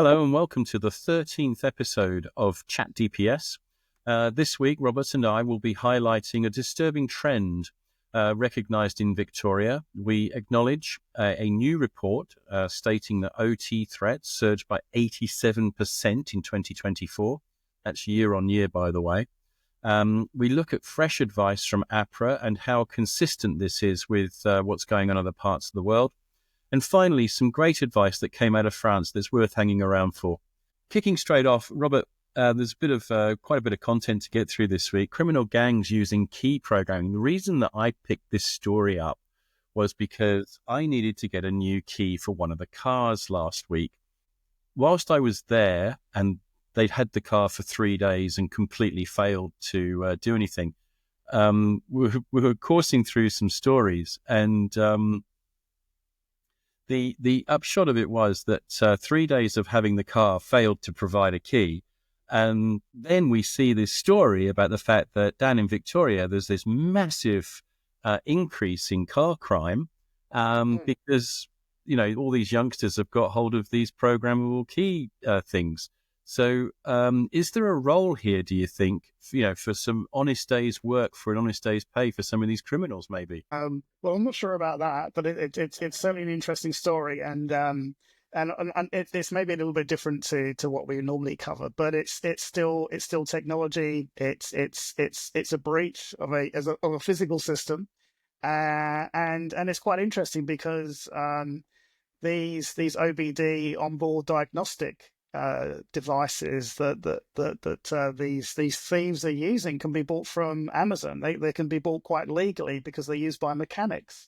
Hello and welcome to the 13th episode of Chat DPS. This week, Robert and I will be highlighting a disturbing trend recognized in Victoria. We acknowledge a new report stating that OT threats surged by 87% in 2024. That's year on year, by the way. We look at fresh advice from APRA and how consistent this is with what's going on in other parts of the world. And finally, some great advice that came out of France that's worth hanging around for. Kicking straight off, Robert, there's quite a bit of content to get through this week. Criminal gangs using key programming. The reason that I picked this story up was because I needed to get a new key for one of the cars last week. Whilst I was there and they'd had the car for 3 days and completely failed to do anything, we were coursing through some stories and The upshot of it was that 3 days of having the car failed to provide a key. And then we see this story about the fact that down in Victoria, there's this massive increase in car crime because, all these youngsters have got hold of these programmable key things. So is there a role here, do you think, for some honest day's work, for an honest day's pay for some of these criminals, maybe? Well, I'm not sure about that, but it's certainly an interesting story, and it's maybe a little bit different to what we normally cover, but it's still technology. It's a breach of a physical system, and it's quite interesting because these OBD onboard diagnostic devices that these thieves are using can be bought from Amazon. They can be bought quite legally because they're used by mechanics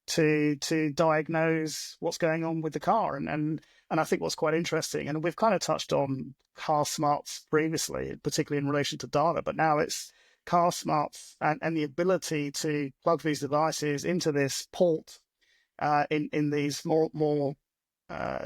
to diagnose what's going on with the car. And I think what's quite interesting, and we've kind of touched on car smarts previously, particularly in relation to data, but now it's car smarts and the ability to plug these devices into this port in these more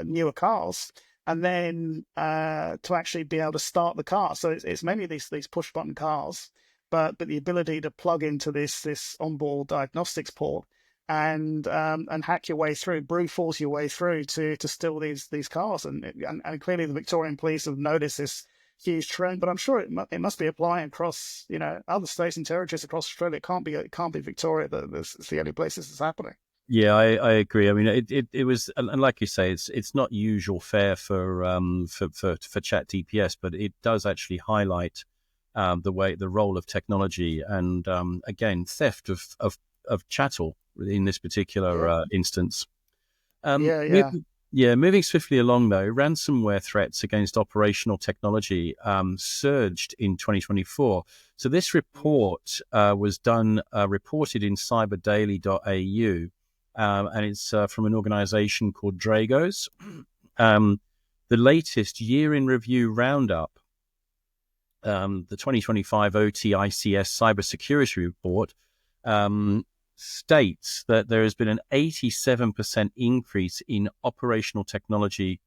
newer cars, and then to actually be able to start the car. So it's mainly these push button cars, but the ability to plug into this onboard diagnostics port and hack your way through, brute force your way through to steal these cars. And clearly the Victorian police have noticed this huge trend, but I'm sure it must be applying across other states and territories across Australia. It can't be Victoria that's the only place this is happening. Yeah, I agree. I mean, it was, and like you say, it's not usual fare for Chat DPS, but it does actually highlight the role of technology and again theft of chattel in this particular instance. Moving swiftly along though, ransomware threats against operational technology surged in 2024. So this report was reported in cyberdaily.au. And it's from an organization called Dragos. The latest year in review roundup, the 2025 OTICS cybersecurity report, states that there has been an 87% increase in operational technology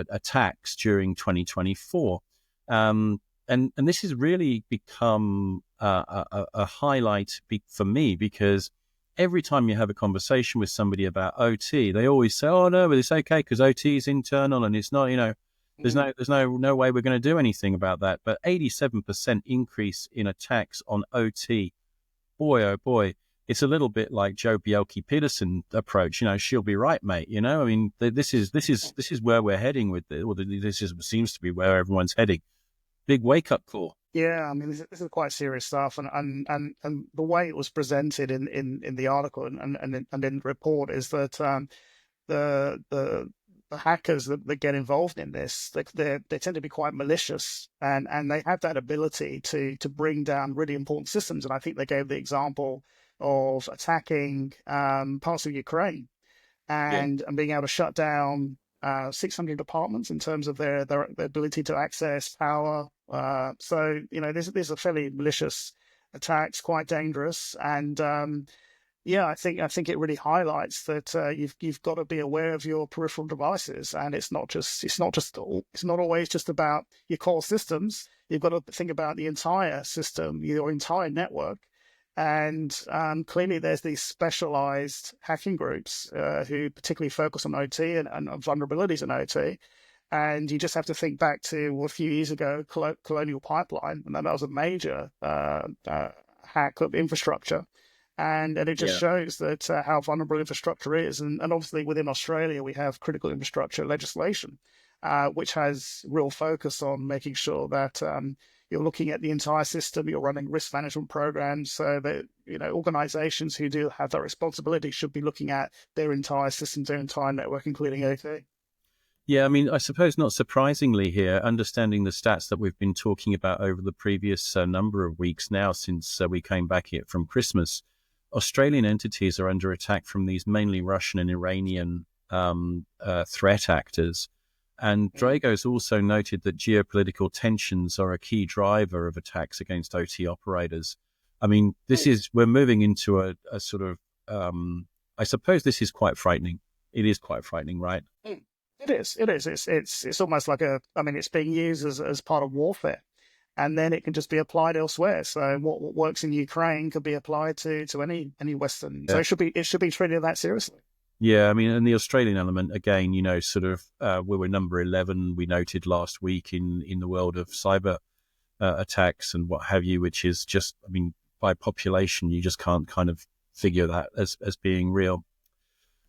attacks during 2024. And this has really become a highlight for me because every time you have a conversation with somebody about OT, they always say, "Oh no, but it's okay because OT is internal and it's not. There's no way we're going to do anything about that." But 87% increase in attacks on OT, boy oh boy, it's a little bit like Joe Bielke-Peterson approach. She'll be right, mate. I mean, this is where we're heading with it, or seems to be where everyone's heading. Big wake up call. Yeah, I mean, this is quite serious stuff, and the way it was presented in the article and in the report is that the hackers that get involved in this, they tend to be quite malicious, and they have that ability to bring down really important systems. And I think they gave the example of attacking parts of Ukraine and being able to shut down 600 apartments in terms of their ability to access power. So these are fairly malicious attacks, quite dangerous, and I think it really highlights that you've got to be aware of your peripheral devices, and it's not always just about your core systems. You've got to think about the entire system, your entire network, And clearly, there's these specialized hacking groups who particularly focus on OT and vulnerabilities in OT. And you just have to think back to a few years ago, Colonial Pipeline, and that was a major hack of infrastructure. And it just Yeah. shows that how vulnerable infrastructure is. And obviously, within Australia, we have critical infrastructure legislation, which has real focus on making sure that you're looking at the entire system, you're running risk management programs, so that organizations who do have that responsibility should be looking at their entire systems, their entire network, including OT. Yeah, I mean, I suppose not surprisingly here, understanding the stats that we've been talking about over the previous number of weeks now since we came back here from Christmas, Australian entities are under attack from these mainly Russian and Iranian threat actors. And Drago's also noted that geopolitical tensions are a key driver of attacks against OT operators. I mean, we're moving into a sort of, I suppose this is quite frightening. It is quite frightening, right? It is. It is. It's almost like it's being used as part of warfare, and then it can just be applied elsewhere. So what works in Ukraine could be applied to any Western. So it should be treated that seriously. Yeah, I mean, and the Australian element, again, sort of, we were number 11, we noted last week in the world of cyber attacks and what have you, which is just, I mean, by population, you just can't kind of figure that as being real.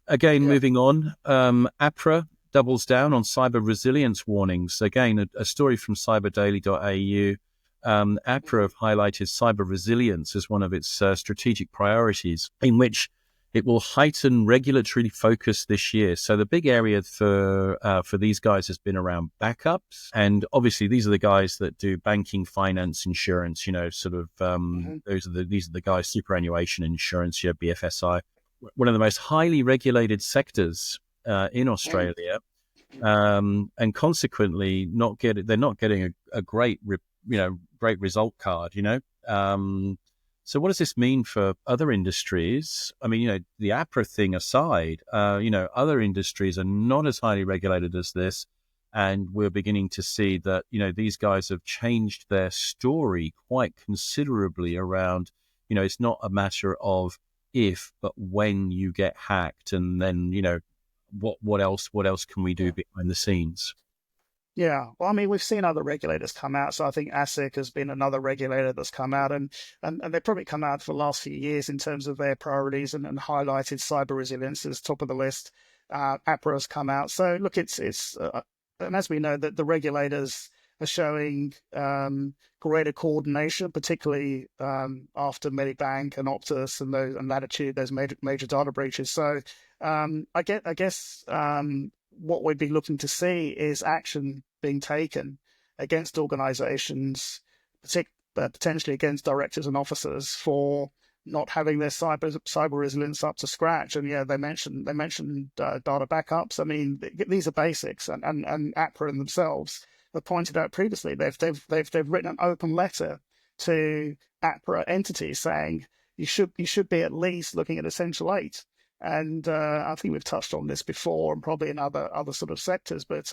Again, moving on, APRA doubles down on cyber resilience warnings. Again, a story from cyberdaily.au. APRA have highlighted cyber resilience as one of its strategic priorities, in which it will heighten regulatory focus this year. So the big area for these guys has been around backups, and obviously these are the guys that do banking, finance, insurance. These are the guys, superannuation insurance, BFSI. One of the most highly regulated sectors in Australia, and consequently they're not getting a great great result card. So what does this mean for other industries? I mean, the APRA thing aside, other industries are not as highly regulated as this, and we're beginning to see that these guys have changed their story quite considerably around. It's not a matter of if, but when you get hacked, and then what else can we do behind the scenes? Yeah, well, I mean, we've seen other regulators come out. So I think ASIC has been another regulator that's come out, and they've probably come out for the last few years in terms of their priorities and highlighted cyber resilience as top of the list. APRA has come out. So look, it's and as we know that the regulators are showing greater coordination, particularly after Medibank and Optus and Latitude, those major data breaches. So I guess what we'd be looking to see is action being taken against organizations, potentially against directors and officers, for not having their cyber resilience up to scratch. And they mentioned data backups. I mean, these are basics, and APRA themselves have pointed out previously they've written an open letter to APRA entities saying you should be at least looking at Essential 8. And I think we've touched on this before, and probably in other sort of sectors. But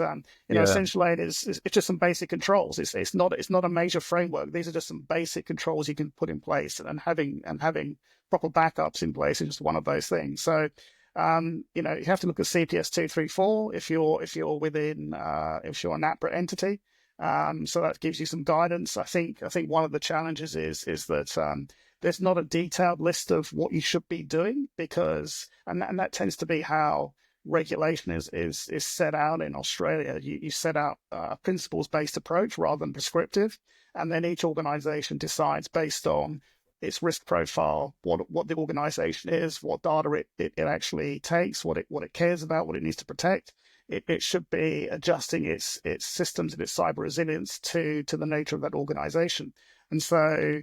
Essential 8 is just some basic controls. It's not a major framework. These are just some basic controls you can put in place, and having proper backups in place is just one of those things. So you have to look at CPS 234 if you're within if you're an APRA entity. So that gives you some guidance. I think one of the challenges is that there's not a detailed list of what you should be doing, because and that tends to be how regulation is set out in Australia. You set out a principles-based approach rather than prescriptive, and then each organization decides based on its risk profile, what the organization is, what data it actually takes, what it cares about, what it needs to protect. It should be adjusting its systems and its cyber resilience to the nature of that organization. And so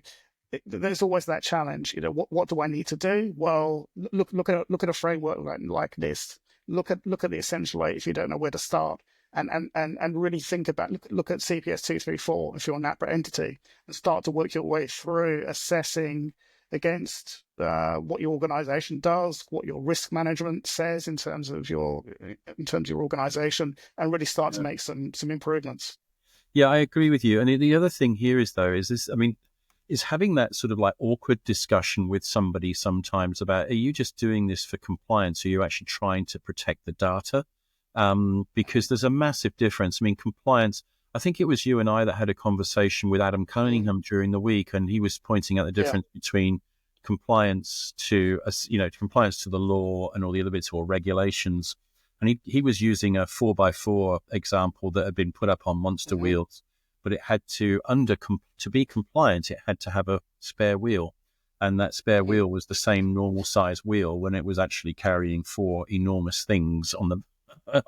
there's always that challenge. What do I need to do? Well, look at a framework like this. Look at the Essential 8 if you don't know where to start, and really think about look at CPS 234 if you're an APRA entity, and start to work your way through assessing against what your organization does, what your risk management says in terms of your organization, and really start to make some improvements. Yeah, I agree with you. And the other thing here is this. I mean, is having that sort of like awkward discussion with somebody sometimes about, are you just doing this for compliance? Or are you actually trying to protect the data? Because there's a massive difference. I mean, compliance, I think it was you and I that had a conversation with Adam Cunningham during the week, and he was pointing out the difference between compliance to, compliance to the law and all the other bits or regulations. And he was using a 4x4 example that had been put up on monster wheels, but it had to be compliant, it had to have a spare wheel. And that spare wheel was the same normal size wheel when it was actually carrying 4 enormous things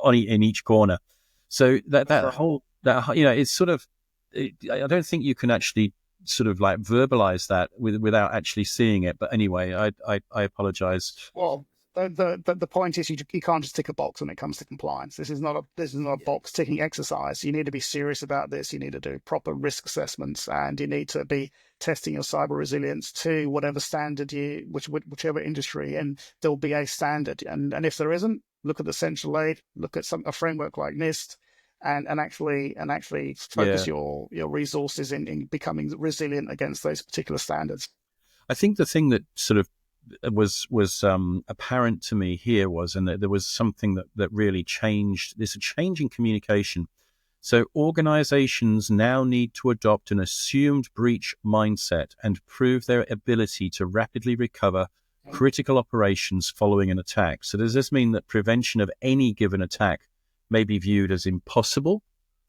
in each corner. So it's sort of, I don't think you can actually sort of like verbalize that without actually seeing it. But anyway, I apologize. Well, the point is you can't just tick a box when it comes to compliance. This is not a box ticking exercise. You need to be serious about this. You need to do proper risk assessments, and you need to be testing your cyber resilience to whatever standard whichever industry, and there'll be a standard. And if there isn't, look at the central aid, look at a framework like NIST, and actually focus your resources in becoming resilient against those particular standards. I think the thing that sort of was apparent to me here was, and there was something that really changed. There's a change in communication. So organizations now need to adopt an assumed breach mindset and prove their ability to rapidly recover critical operations following an attack. So does this mean that prevention of any given attack may be viewed as impossible?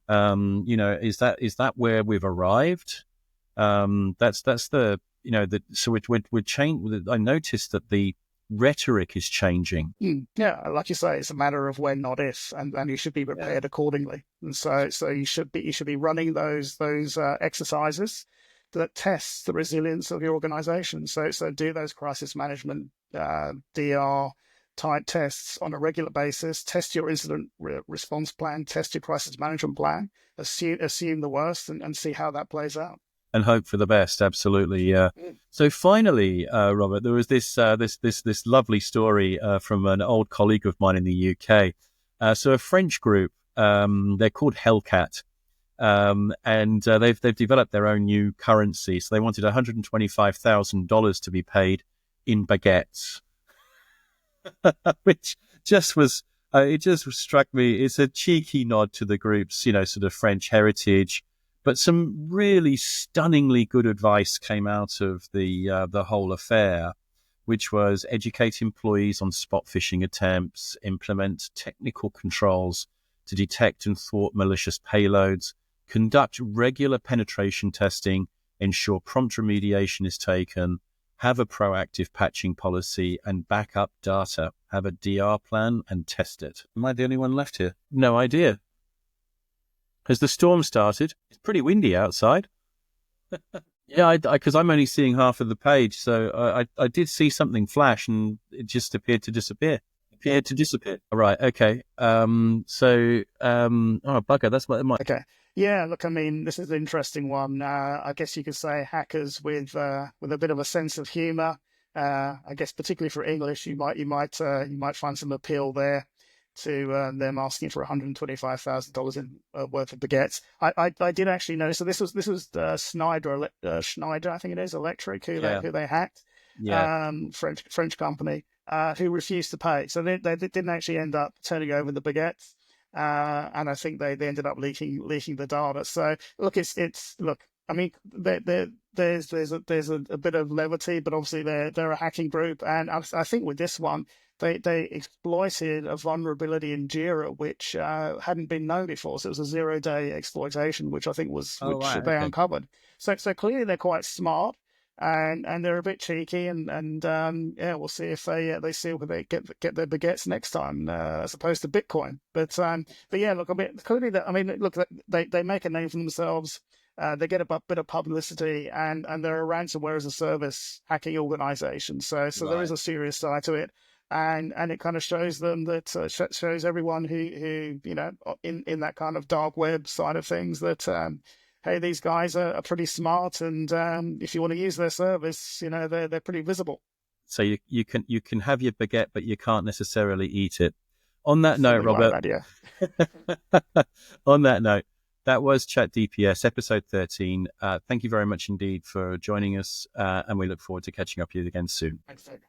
Is that where we've arrived? That's the so we're changing. I noticed that the rhetoric is changing. Yeah, like you say, it's a matter of when, not if, and you should be prepared accordingly. And so you should be running those exercises that test the resilience of your organization. So do those crisis management DR type tests on a regular basis. Test your incident response plan. Test your crisis management plan. Assume the worst and see how that plays out. And hope for the best, absolutely. Yeah. So finally, Robert, there was this lovely story from an old colleague of mine in the UK. So a French group, they're called Hellcat, and they've developed their own new currency. So they wanted $125,000 to be paid in baguettes, which just was it just struck me. It's a cheeky nod to the group's sort of French heritage. But some really stunningly good advice came out of the whole affair, which was educate employees on spot phishing attempts, implement technical controls to detect and thwart malicious payloads, conduct regular penetration testing, ensure prompt remediation is taken, have a proactive patching policy, and back up data, have a DR plan, and test it. Am I the only one left here? No idea. Has the storm started? It's pretty windy outside. Yeah, because I'm only seeing half of the page, so I did see something flash, and it just appeared to disappear. All right, okay. Oh, bugger, that's what it might... Okay. Yeah, look, I mean, this is an interesting one. I guess you could say hackers with a bit of a sense of humor. I guess particularly for English, you might find some appeal there to them asking for $125,000 in worth of baguettes. I did actually know. So this was Schneider, I think it is, Electric, who they hacked. French company who refused to pay. So they didn't actually end up turning over the baguettes, and I think they ended up leaking the data. So look, I mean, there's a bit of levity, but obviously they're a hacking group, and I think with this one, they exploited a vulnerability in Jira which hadn't been known before. So it was a 0-day exploitation, which I think they uncovered. So clearly they're quite smart, and they're a bit cheeky, and we'll see if they see where they get their baguettes next time, as opposed to Bitcoin. But yeah, look, they make a name for themselves. They get a bit of publicity, and they're a ransomware as a service hacking organization. So there is a serious side to it. And it kind of shows them that shows everyone who in that kind of dark web side of things that hey, these guys are pretty smart, and if you want to use their service, they're pretty visible. So you can have your baguette, but you can't necessarily eat it. On that note, Robert. Like that, yeah. On that note, That was Chat DPS episode 13. Thank you very much indeed for joining us, and we look forward to catching up with you again soon. Thanks, David.